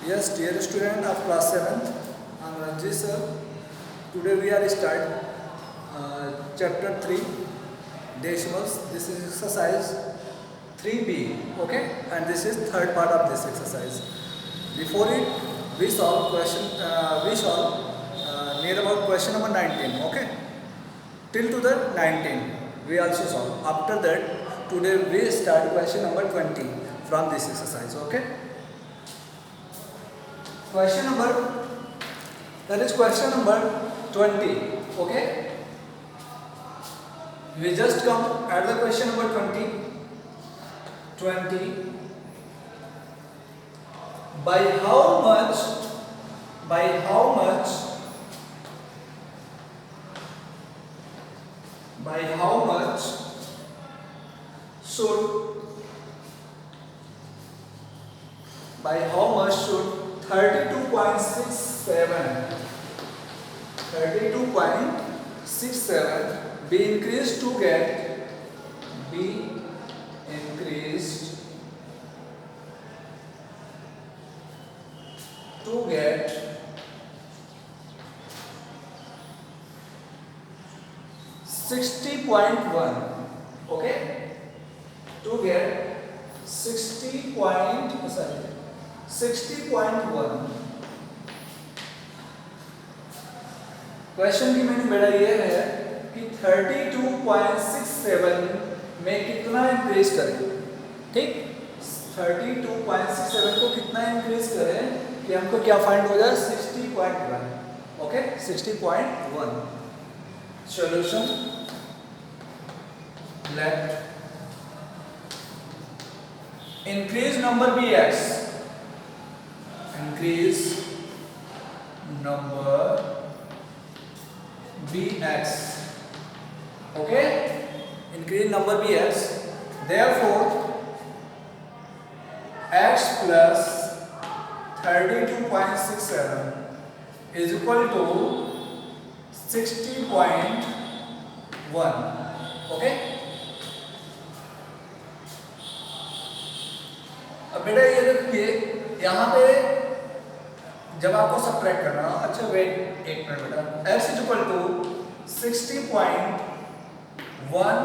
Yes, dear student of class 7th, I am Ranjit sir. Today we are start chapter 3 decimals. This is exercise 3B, okay? And this is third part of this exercise. Before it, we solve near about question number 19, okay? Till to the 19 we also solve. After that, today we start question number 20 from this exercise, okay? Question number, that is question number 20, okay? We just come at the question number 20. By how much should 32.67 be increased to get 60.1, okay? To get 60.1. Question की meaning बेटा ये है कि 32.67 में कितना increase करें, ठीक? 32.67 को कितना इंक्रीज करें कि हमको क्या फाइंड हो जाए 60.1, okay? 60.1. Solution, let increase number bx, increase number bx, okay? Increase number bx, therefore x plus 32.67 is equal to 60.1, okay? अब बेटा ये देखिए यहाँ पे जब आपको सब्ट्रैक्ट करना, अच्छा वेट एक मिनट बेटा, x इज इक्वल टू 60.1,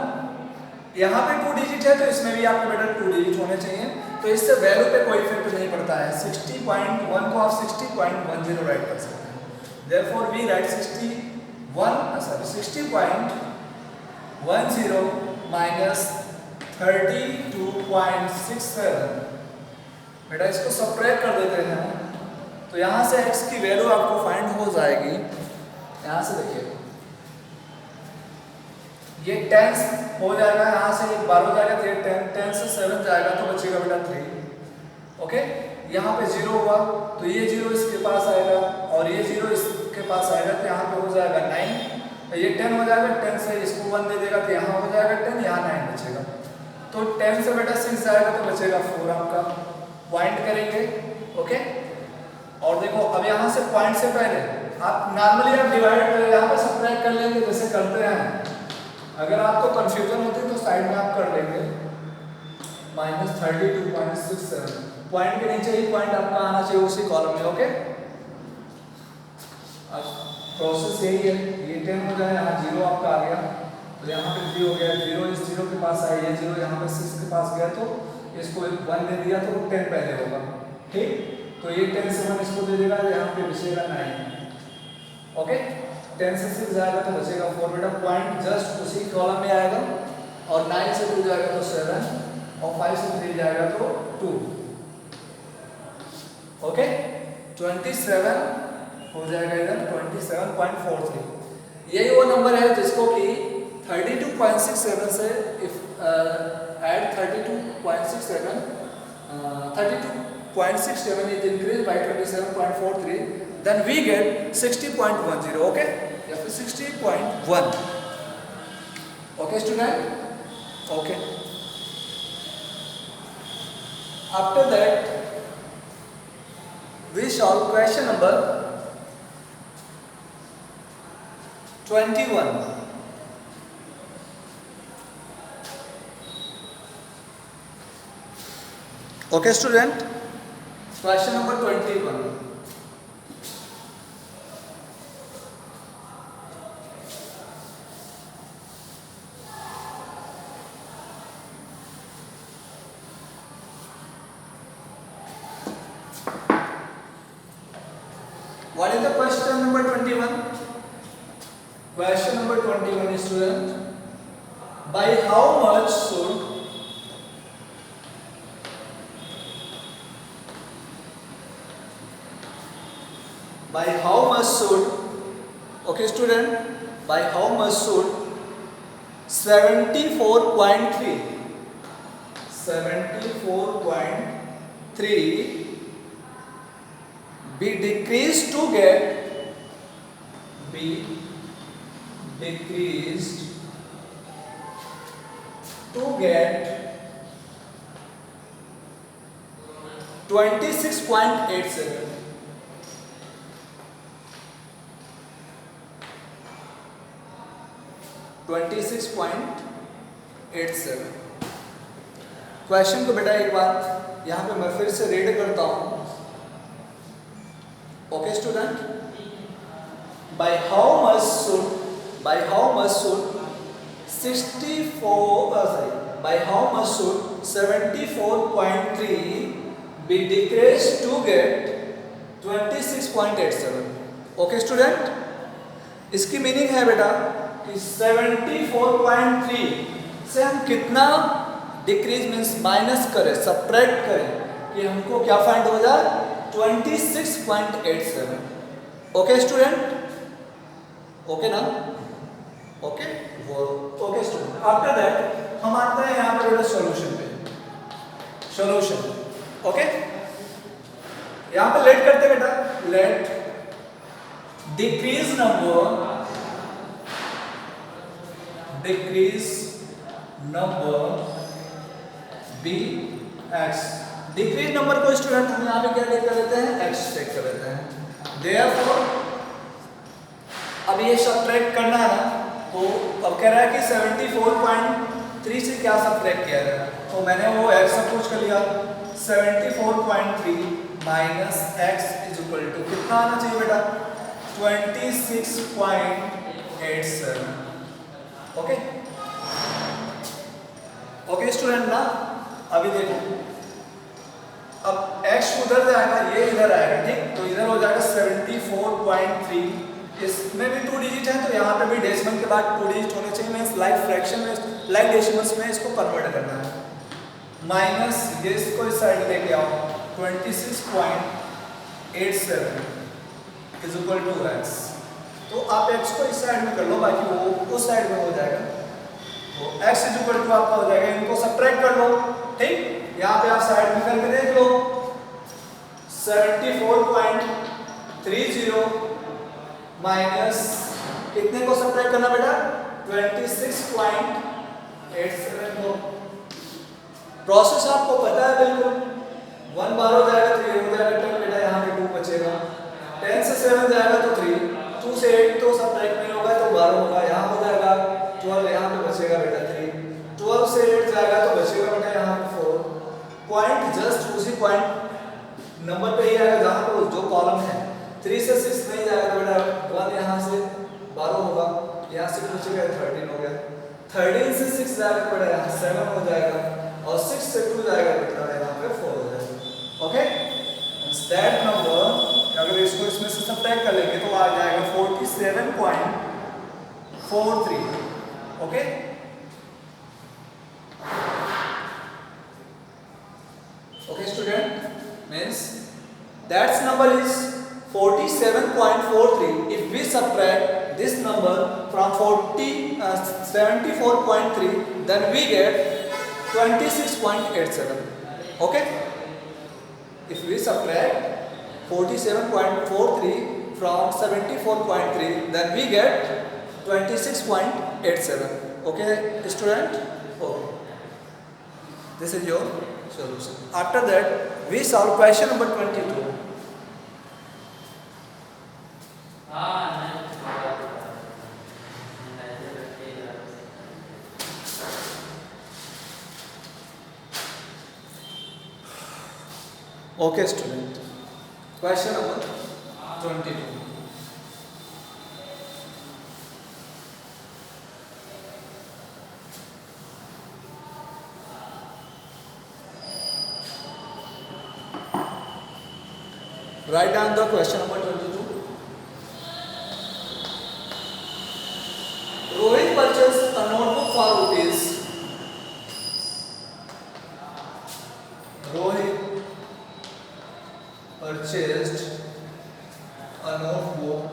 यहाँ पे 2 डिजिट है तो इसमें भी आपको बेटा 2 डिजिट होने चाहिए, तो इससे वैल्यू पे कोई इफेक्ट नहीं पड़ता है. 60.1 को आप 60.10 राइट कर सकते हैं. Therefore we write 60.10 minus 32.67. बेटा इसको सब्ट्रैक्ट कर देते हैं तो यहाँ से x की वैल्यू आपको फाइंड हो जाएगी. यहाँ से देखिए ये 10 हो जाएगा, यहाँ से 12 जाएगा, 10 से 7 जाएगा तो बचेगा बेटा 3, ओके? यहाँ पे 0 हुआ तो ये 0 इसके पास आएगा और ये 0 इसके पास आएगा तो यहाँ पे हो जाएगा 9. ये 10 हो जाएगा, 10 से इसको 1 दे देगा तो यहाँ हो जाएगा 10, यहाँ 9 बचेगा. तो 10 से बेटा 6 जाएगा तो बचेगा 4 आपका. पॉइंट करेंगे, ओके? और देखो अब यहाँ से पॉइंट से पहले आप नॉर्मली आप डिवाइड यहाँ पे सब्ट्रैक्ट कर लेंगे जैसे करते हैं. अगर आपको कंफ्यूजन होती है तो साइड में आप कर लेंगे माइनस 32.67. पॉइंट के नीचे ही पॉइंट आपका आना चाहिए उसी कॉलम में, ओके? अब प्रोसेस यही है, ये 10 हो जाए, यहाँ 0 आपका आ गया तो यहाँ पे 3 हो गया, 0 इस 0 के पास आया, ये 0 यहाँ पे 6 के पास गया तो इसको 1 दे दिया तो 10 पहले होगा, ठीक? तो ये 10 से 1 इसको दे देगा, यहाँ पे बचेगा 9, ओके? 10 से 6 जाएगा तो बचेगा 4. बेटा पॉइंट जस्ट उसी कॉलम में आएगा और 9 से 2 जाएगा तो 7 और 5 से 3 जाएगा तो 2, ओके? 27 हो जाएगा इधर 27.43. यही वो नंबर है जिसको कि 32.67 से if add 32.67 is increased by 27.43, then we get 60.10, okay? या फिर 60.1, okay student? Okay. After that we solve question number 21. Okay student, question number 21. What is the question number 21? Question number 21 is, student, by how much should okay student, by how much should 74.3 be decreased to get 26.87? Question को बेटा एक बार यहाँ पे मैं फिर से read करता हूँ. Okay student, by how much should 74.3 be decreased to get 26.87? Okay student, इसकी मीनिंग है बेटा कि 74.3 से हम कितना डिक्रीज मीन्स माइनस करें, सब्ट्रैक्ट करें कि हमको क्या फाइंड हो जाए 26.87. ओके स्टूडेंट, ओके ना? Okay okay student. After that हम आते हैं यहाँ पर बेटा सॉल्यूशन पे. सॉल्यूशन ओके, यहाँ पे लेट करते बेटा. Let decrease number be x. Decrease number को स्टूडेंट हम यहाँ पे क्या टेक कर लेते हैं, x टेक कर लेते हैं. Therefore अब ये सब्ट्रैक्ट करना है ना, तो अब कह रहा है कि 74.3 से क्या सब्ट्रैक्ट किया जाए, तो मैंने वो x सब कुछ कर लिया. 74.3 minus x is equal to कितना आना चाहिए बेटा 26.87. ओके ओके स्टूडेंट ना. अभी देखो, अब x उधर जाएगा, ये इधर आएगा, ठीक. तो इधर हो जाएगा 74.3. इसमें भी 2 डिजिट है, तो यहाँ पे भी डेसिमल के बाद 2 डिजिट होने चाहिए. मीन्स लाइक फ्रैक्शन में, लाइक डेसिमल्स में इसको कन्वर्ट करना है. माइनस ये इसको इस साइड लेके आओ 26.87 इज इक्वल टू x. तो आप x को इस साइड में कर लो, बाकी वो उस साइड में हो जाएगा. तो x इज इक्वल टू आपका हो जाएगा, इनको सब्ट्रैक्ट कर लो, ठीक. यहाँ पे आप साइड में करके देख लो 74.30 माइनस कितने को सब्ट्रैक्ट करना बेटा 26.87 को. प्रोसेस आपको पता है बिल्कुल. 1 बार हो जाएगा 3 हो जाएगा 10 बेटा, यहाँ पे 2 बचेगा. 10 से 7 जाएगा तो 3, 2 से 8 तो सब्ट्रैक्ट नहीं होगा तो 12 होगा, यहाँ हो जाएगा 12, यहाँ पे बचेगा बेटा 3. 12 से 8 जाएगा तो बचेगा बेटा यहाँ पे 4. पॉइंट जस्ट उसी पॉइंट नंबर पे ही आएगा जहाँ पे जो कॉलम है. 3 से 6 नहीं जाएगा तो बेटा 1 यहाँ से 12 होगा, यहाँ से बचेगा 13 हो गया. 13 से 6 जाएगा तो बेटा यहाँ 7 हो जाएगा, और 6 से 2 जाएगा बेटा यहाँ पे 4 हो जाएगा. ओके, दैट नंबर अगर इसको इसमें से सब्ट्रैक्ट कर लेंगे तो आ जाएगा 47.43. Okay, okay student, means that number is 47.43. if we subtract this number from 74.3 then we get 26.87. okay, if we subtract 47.43 from 74.3 then we get 26.87. okay student, okay, this is your solution. After that we solve question number 22. Okay, student. Question number 22. Write down the question number 22. Rohit purchased a notebook for rupees. Rohit purchased a notebook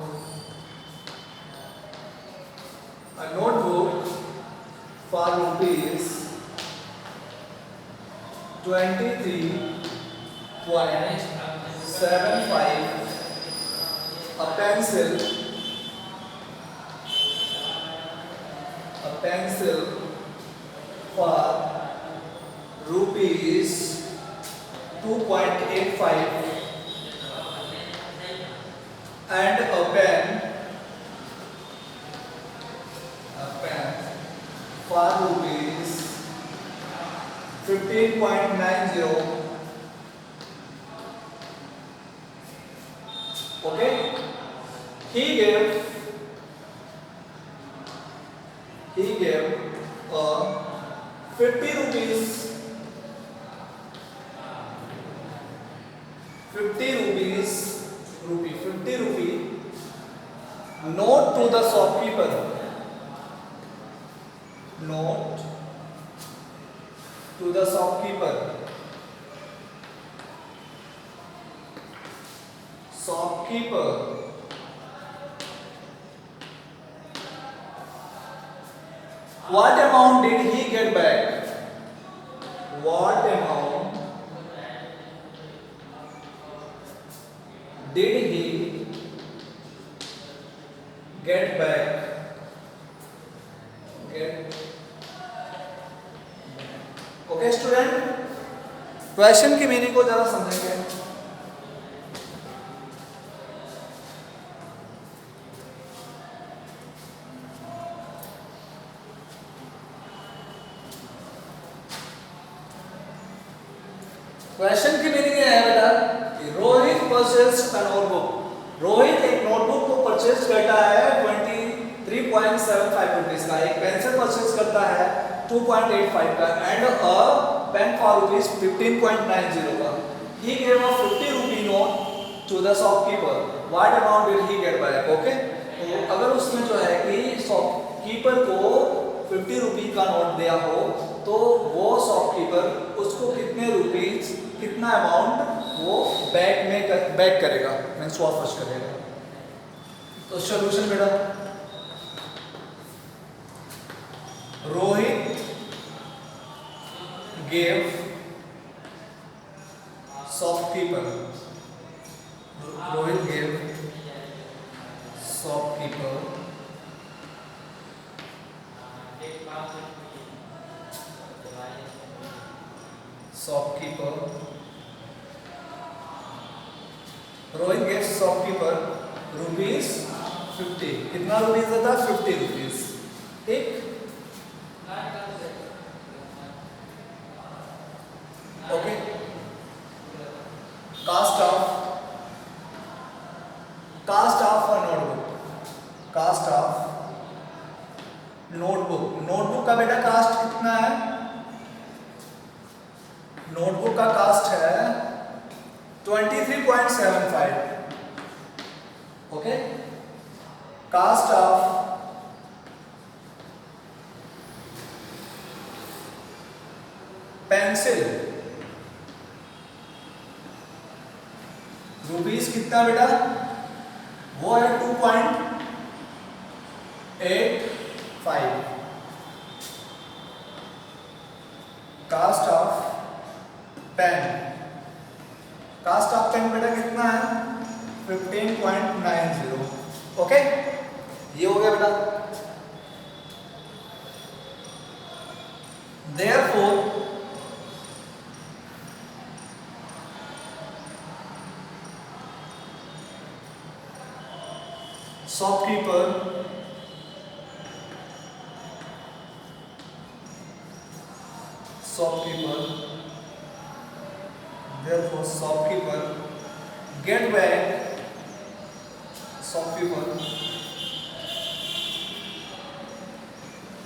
for rupees 23.75, a pencil for rupees 2.85, and a pen for rupees 15.90. Okay, he gave a 50 rupees 50 rupee note to the shopkeeper. Note to the shopkeeper. What amount did he get back? What amount did he get back? Okay student, question की meaning को जरा समझेंगे। Question की meaning ये है बेटा कि Rohit purchased a notebook. Rohit एक नोटबुक को परचेज करता है 23.75 रुपीज का, एक पेंसिल परचेज करता है 2.85 का, and a pen for rupees 15.90 का। He gave a 50 rupee note to the shopkeeper. What amount will he get back? Okay, तो अगर उसमें जो है कि शॉपकीपर को 50 रुपी का नोट दिया हो तो वो शॉपकीपर उसको कितना अमाउंट वो बैक करेगा, मीन्स वापस करेगा। तो सॉल्यूशन बेटा, रोहित gave shopkeeper 50 रुपीज। कितना रुपीज था? 50 रुपीज। ठीक, ओके। कास्ट ऑफ नोटबुक का बेटा कास्ट कितना है? नोटबुक का कास्ट है 23.75। Okay, cost of pencil rupees कितना बेटा? वो है 2.85। कास्ट ऑफ पेन बेटा कितना है? 15.90। ओके, ये हो गया बेटा। Therefore shopkeeper therefore shopkeeper get back, shopkeeper,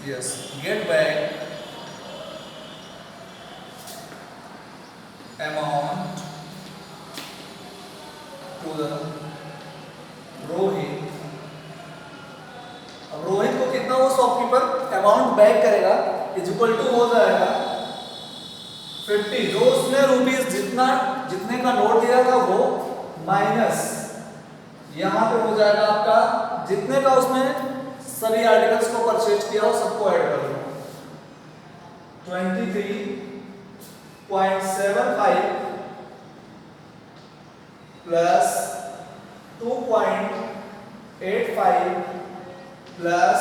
yes, get back amount to the Rohit. अब रोहित को कितना वो शॉपकीपर अमाउंट बैक करेगा इज इक्वल टू हो जाएगा 50, जो उसने रुपीस जितने का नोट दिया था वो माइनस यहां पे हो जाएगा आपका जितने का उसने सभी आर्टिकल्स को परचेज किया हो सबको ऐड कर लो 23.75 प्लस 2.85 प्लस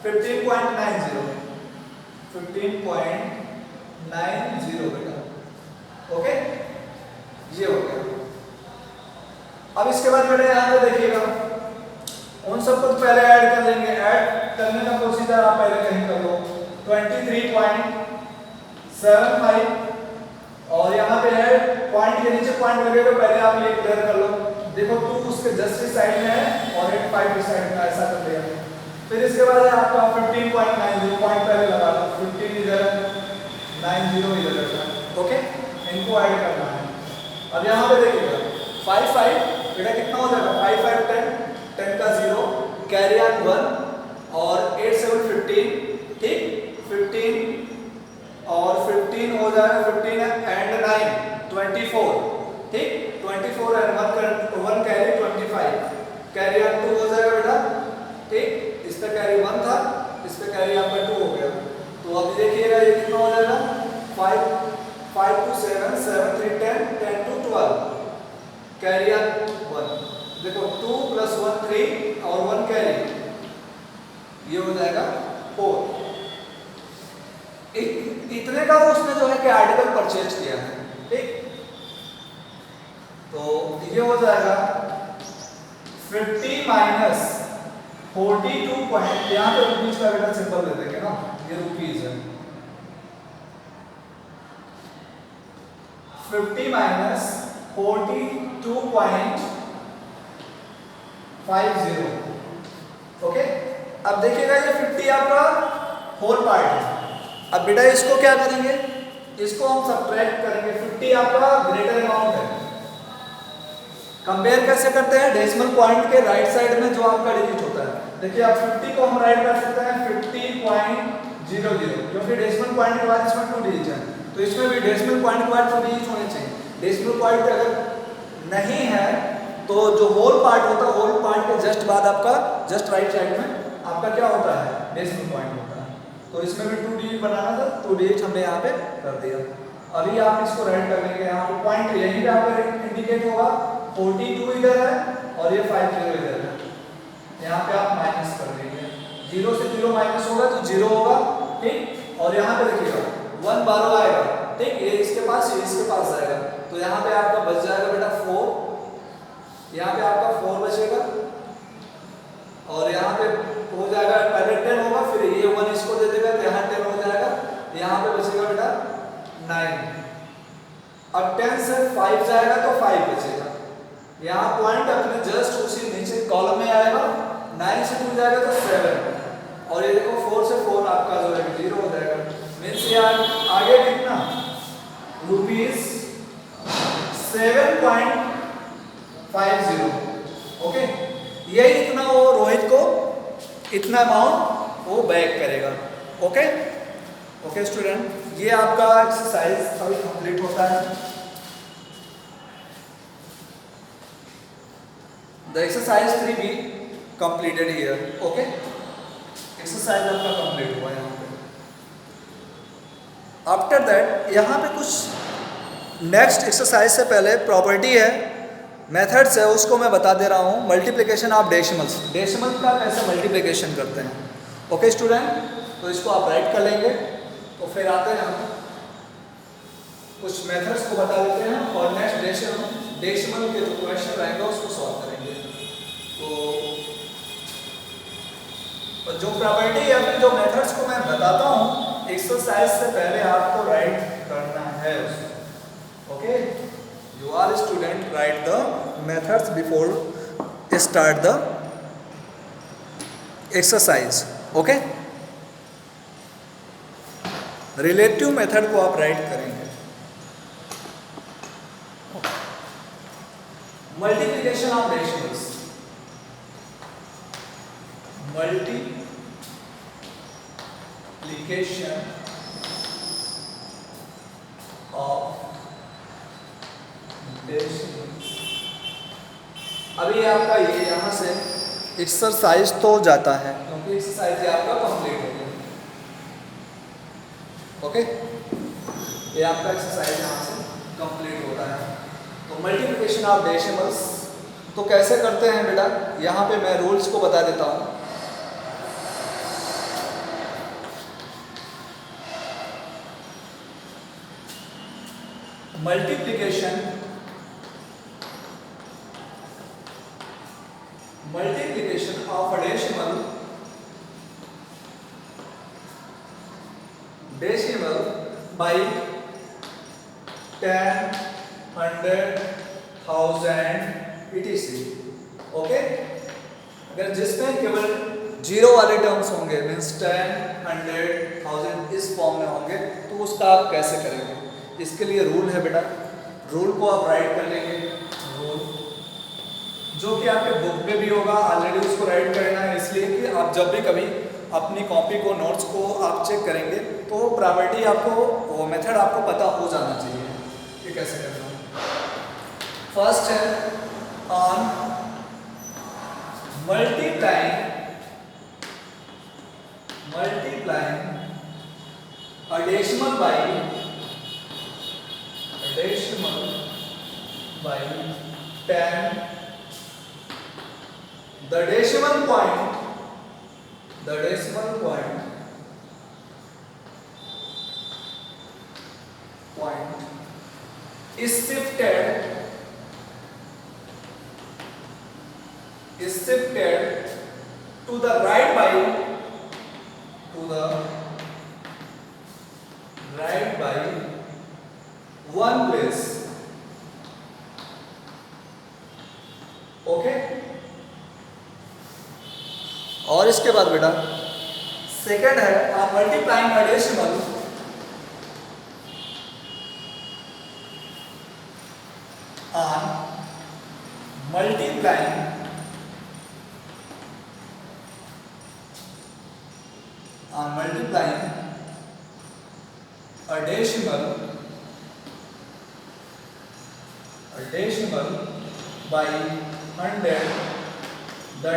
15.90 बेटा, ओके, ये हो गया। अब इसके बाद बेटा यहाँ पे देखिएगा उन सबको पहले ऐड कर लेंगे। ऐड करने का प्रोसीजर आप पहले कहीं कर लो 23.75 और यहाँ पे है पॉइंट के नीचे पॉइंट लगेगा, पहले आप ये क्लियर कर लो। देखो 2 उसके जस्ट इस साइड में है और 85 इस साइड में, ऐसा कर दिया। फिर इसके बाद है आपका 15.90 पॉइंट पहले लगा लो, 15 इधर 90 इधर है, ओके, इनको ऐड करना है। अब यहाँ पे देखिएगा 5 बेटा कितना हो जाएगा 5 5 10 का 0 कैरी ऑन 1 और 8 7 15, ठीक, 15 और 15 हो जाएगा 15 एंड 9 24, ठीक, 24 एंड 1 कैरी 25 कैरी ऑन 2 हो जाएगा बेटा, ठीक, इस पे कैरी 1 था, इस पे कैरी आपका 2 हो गया। तो अभी देखिएगा ये कितना हो जाएगा 5 to 7 7 3 10 10 to 12 कैरी ऑन 1, देखो 2 + 1 3 और 1 कैरी, ये हो जाएगा 4। इतने का उसने जो है कि आर्टिकल परचेज किया है, ठीक, तो ये हो जाएगा 50 माइनस 42 पॉइंट, यहाँ पे रुपीज का बेटा सिंबल दे देंगे ना, ये रुपीज है, 50 माइनस 42.50, ओके। अब देखिएगा ये 50 आपका होल पार्ट है। अब बेटा इसको क्या करेंगे, इसको हम सब्ट्रैक्ट करेंगे, 50 आपका ग्रेटर अमाउंट है। कंपेयर कैसे करते हैं, डेसिमल पॉइंट के राइट साइड में जो आपका डिजिट होता है, देखिए आप 50 को हम राइट कर सकते हैं 50.00, क्योंकि डेसिमल पॉइंट के बाद इसमें 2 डिजिट है, तो इसमें भी डेसिमल पॉइंट के बाद 2 डिजिट होने चाहिए। डेसिमल पॉइंट अगर नहीं है तो जो होल पार्ट होता है, होल पार्ट के जस्ट बाद आपका जस्ट राइट साइड में आपका क्या होता है, डेसिमल पॉइंट होता है। तो इसमें भी 2 डिजिट बनाना था, 2 डिजिट हमने यहाँ पे कर दिया। अभी आप इसको राइट कर लेंगे, यहाँ पे पॉइंट यहीं पे आपका इंडिकेट होगा, 42 इधर है और ये 50 इधर है, यहाँ पे आप माइनस कर देंगे, 0 से 0 माइनस होगा तो 0 होगा, ठीक, और यहाँ पे देखिएगा 1 12 आएगा, ठीक, ये इसके पास जाएगा, तो यहाँ पे आपका बच जाएगा बेटा 4, यहाँ पे आपका 4 बचेगा और यहाँ पे हो जाएगा पहले 10 होगा, फिर ये 1 इसको दे देगा तो यहाँ 10 हो जाएगा, यहाँ पे बचेगा बेटा 9। अब 10 से 5 जाएगा तो 5 बचेगा, यहाँ पॉइंट अपने जस्ट उसी नीचे कॉलम में आएगा, 9 से 2 जाएगा तो 7 और ये देखो 4 से 4 आपका जो है 0 हो जाएगा। मीन्स यार आगे कितना ₹7.50, ओके, ये इतना वो रोहित को इतना अमाउंट वो बैक करेगा, ओके ओके स्टूडेंट, ये आपका एक्सरसाइज अभी कंप्लीट होता है। The exercise 3B completed here, okay? Exercise आपका कंप्लीट हुआ यहाँ पे। आफ्टर दैट यहाँ पे कुछ नेक्स्ट एक्सरसाइज से पहले प्रॉपर्टी है, मेथड्स है, उसको मैं बता दे रहा हूँ। मल्टीप्लिकेशन ऑफ डेसिमल का कैसे मल्टीप्लिकेशन करते हैं, ओके स्टूडेंट, तो इसको आप राइट कर लेंगे। तो फिर आते हैं हम कुछ मेथड्स को बता देते हैं और नेक्स्ट डेसिमल के जो क्वेश्चन रहेंगे उसको सॉल्व करेंगे। तो जो प्रॉपर्टी या फिर जो मेथड्स को मैं बताता हूँ एक्सरसाइज से पहले आपको राइट करना है उसको, okay. all students write the methods before start the exercise. Okay? Relative method को आप राइट करेंगे. Multiplication of ratios. Multiplication of ratios. अभी आपका ये यहां से एक्सरसाइज तो जाता है क्योंकि एक्सरसाइज ये आपका कंप्लीट हो गया. ओके, ये आपका एक्सरसाइज यहाँ से कंप्लीट होता है. तो मल्टीप्लिकेशन ऑफ डेसिमल्स तो कैसे करते हैं बेटा, यहाँ पे मैं रूल्स को बता देता हूँ. Multiplication of a decimal by 10, 100, 1000 etc. Okay, अगर जिसमें केवल जीरो वाले टर्म्स होंगे मीन्स 10, 100, 1000 इस फॉर्म में होंगे तो उसका आप कैसे करेंगे. इसके लिए रूल है बेटा, रूल को आप राइट कर लेंगे. रूल जो कि आपके बुक में भी होगा, ऑलरेडी उसको राइट करना है इसलिए कि आप जब भी कभी अपनी कॉपी को नोट्स को आप चेक करेंगे तो प्रायोरिटी आपको वो मेथड आपको पता हो जाना चाहिए कि कैसे करना है. फर्स्ट है on multiplying a decimal by 10. The decimal point is shifted to the right by 1 place. Okay, और इसके बाद बेटा सेकंड है आप multiplying a decimal on multiplying a decimal by 100. The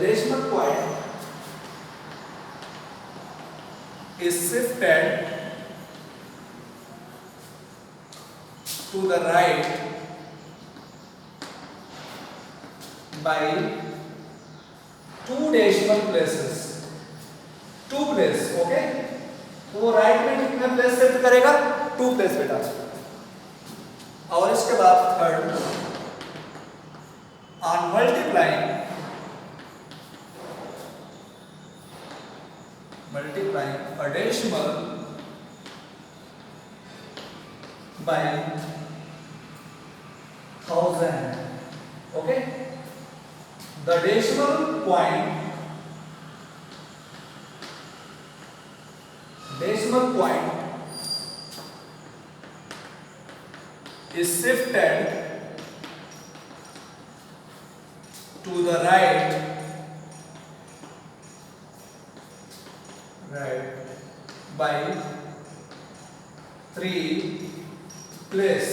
decimal point is shifted to the right by 2 decimal places. 2 place. Okay, तो वो right में कितने प्लेस शिफ्ट करेगा? 2 प्लेस बेटा. और इसके बाद third on multiplying a decimal by 1000. Okay, the decimal point is shifted to the right by 3 place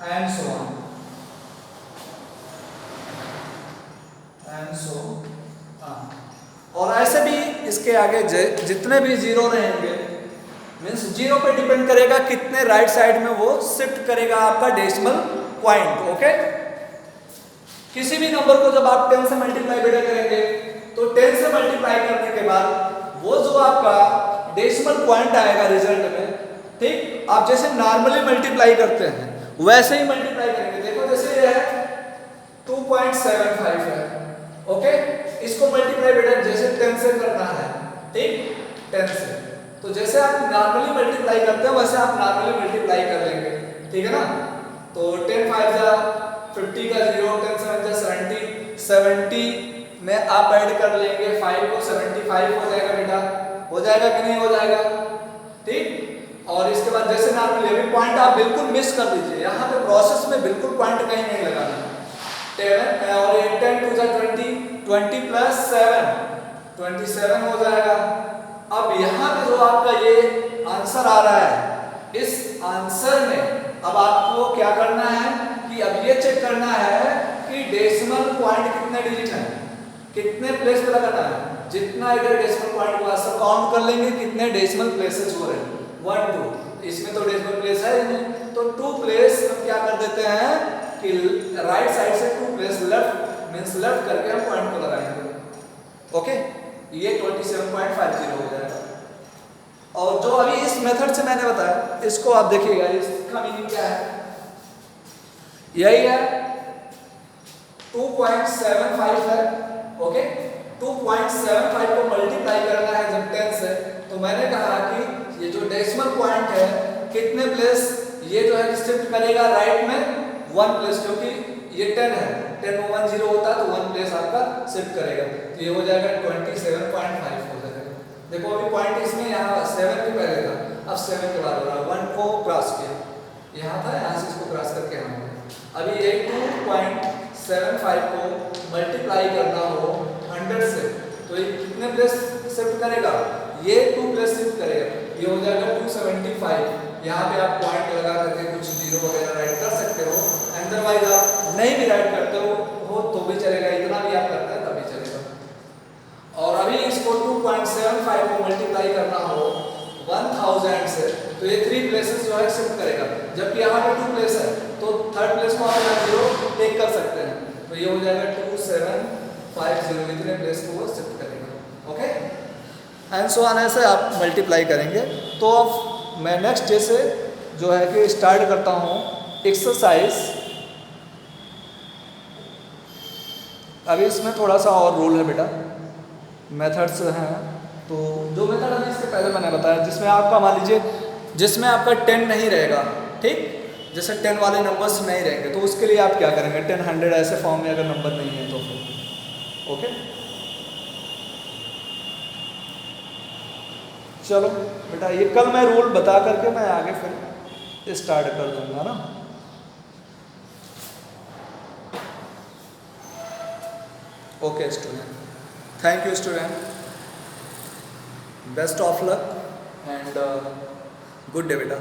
and so on. और ऐसे भी इसके आगे जितने भी जीरो रहेंगे मीन्स जीरो पे डिपेंड करेगा कितने राइट साइड में वो शिफ्ट करेगा आपका डेसिमल पॉइंट. ओके, किसी भी नंबर को जब आप 10 से मल्टीप्लाई बेटा करेंगे तो 10 से मल्टीप्लाई करने के बाद वो जो आपका डेसिमल पॉइंट आएगा रिजल्ट में, ठीक, आप जैसे नॉर्मली मल्टीप्लाई करते हैं वैसे ही मल्टीप्लाई करेंगे. देखो जैसे ये है 2.75 है. ओके, इसको मल्टीप्लाई बेटा जैसे 10 से करना है, ठीक, 10 से। तो जैसे आप नॉर्मली मल्टीप्लाई करते हो वैसे आप नॉर्मली मल्टीप्लाई कर लेंगे, ठीक है ना। तो 10 5 जा 50 का 0, 10 7 जा 70, 70 में आप ऐड कर लेंगे 5 को, 75 हो जाएगा बेटा, हो जाएगा कि नहीं हो जाएगा, ठीक। और इसके बाद जैसे नॉर्मली अभी पॉइंट आप बिल्कुल मिस कर दीजिए, यहाँ पे प्रोसेस में बिल्कुल पॉइंट कहीं नहीं लगाना। 10 और 10 2 जा 20, 20 प्लस 7 27 हो जाएगा। अब यहाँ पे जो आपका ये आंसर आ रहा है, इस आंसर में अब आपको क्या करना है कि अब ये चेक करना है कि डेसिमल पॉइंट कितने डिजिट है, कितने प्लेस पे लगाना है। जितना इधर डेसिमल पॉइंट हुआ सब काउंट कर लेंगे कितने डेसिमल प्लेसेस हो रहे हैं, 1 2, इसमें तो डेसिमल प्लेस है नहीं, तो 2 प्लेस हम क्या कर देते हैं कि राइट साइड से 2 प्लेस लेफ्ट मींस लेफ्ट करके हम पॉइंट को लगाएंगे। ओके, ये 27.50 हो जाएगा। और जो अभी इस मेथड से मैंने बताया इसको आप देखिएगा, इसका मीनिंग क्या है, यही है 2.75 है। ओके, 2.75 को मल्टीप्लाई करना है जब 10 से, तो मैंने कहा कि ये जो डेसिमल पॉइंट है कितने प्लेस ये जो है शिफ्ट करेगा राइट में 1 प्लेस, क्योंकि ये 10 है, 10 में 1 0 होता है तो 1 प्लेस आपका शिफ्ट करेगा, तो ये हो जाएगा 27.5 हो जाएगा। देखो अभी पॉइंट इसमें यहाँ 7 के पहले था, अब 7 के बाद हो रहा है, 1 को क्रॉस किया, यहाँ था, यहाँ से इसको क्रॉस करके हम अभी ये 2.75 को मल्टीप्लाई करना हो 100 से, तो ये कितने प्लेस शिफ्ट करेगा, ये 2 प्लेस शिफ्ट करेगा, ये हो जाएगा 275। यहाँ पे आप पॉइंट लगा करके कुछ जीरो वगैरह राइट कर सकते हो, अदरवाइज आप नहीं भी राइट करते हो तो भी चलेगा, इतना भी आप करते हैं तब भी चलेगा। और अभी इसको 2.75 को मल्टीप्लाई करना हो 1000 से, तो ये 3 प्लेसेस जो है शिफ्ट करेगा, जबकि यहाँ पे 2 प्लेस है तो थर्ड प्लेस को आप यहाँ 0 टेक कर सकते हैं, तो ये हो जाएगा 2750, इतने प्लेस को वो शिफ्ट करेगा। ओके, एंड सो आने से आप मल्टीप्लाई करेंगे। तो अब मैं नेक्स्ट जैसे जो है कि स्टार्ट करता हूँ एक्सरसाइज। अभी इसमें थोड़ा सा और रूल है बेटा, मेथड्स हैं, तो जो मेथड अभी इसके पहले मैंने बताया जिसमें आपका मान लीजिए जिसमें आपका 10 नहीं रहेगा, ठीक, जैसे 10 वाले नंबर्स नहीं रहेंगे, तो उसके लिए आप क्या करेंगे, 10 100 ऐसे फॉर्म में अगर नंबर नहीं है तो फिर ओके। चलो बेटा, ये कल मैं रूल बता करके मैं आगे फिर स्टार्ट कर दूंगा ना। Okay student, thank you student, best of luck and good day बेटा।